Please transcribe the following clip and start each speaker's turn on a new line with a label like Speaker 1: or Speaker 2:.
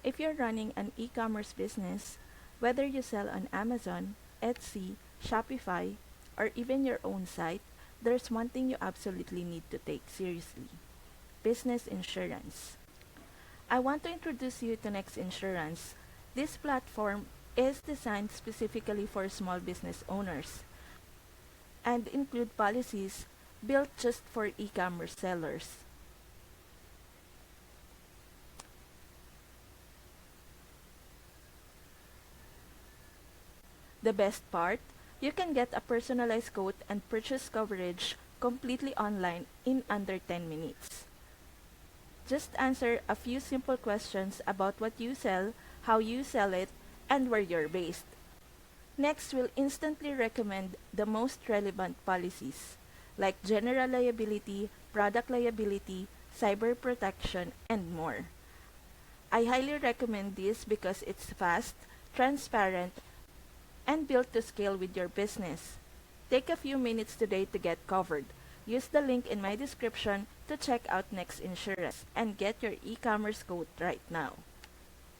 Speaker 1: If you're running an e-commerce business, whether you sell on Amazon, Etsy, Shopify, or even your own site, there's one thing you absolutely need to take seriously: business insurance. I want to introduce you to Next Insurance. This platform is designed specifically for small business owners and include policies built just for e-commerce sellers. The best part, you can get a personalized quote and purchase coverage completely online in under 10 minutes. Just answer a few simple questions about what you sell, how you sell it, and where you're based. Next, we'll instantly recommend the most relevant policies like general liability, product liability, cyber protection, and more. I highly recommend this because it's fast, transparent, and built to scale with your business. Take a few minutes today to get covered. Use the link in my description to check out Next Insurance and get your e-commerce quote right now.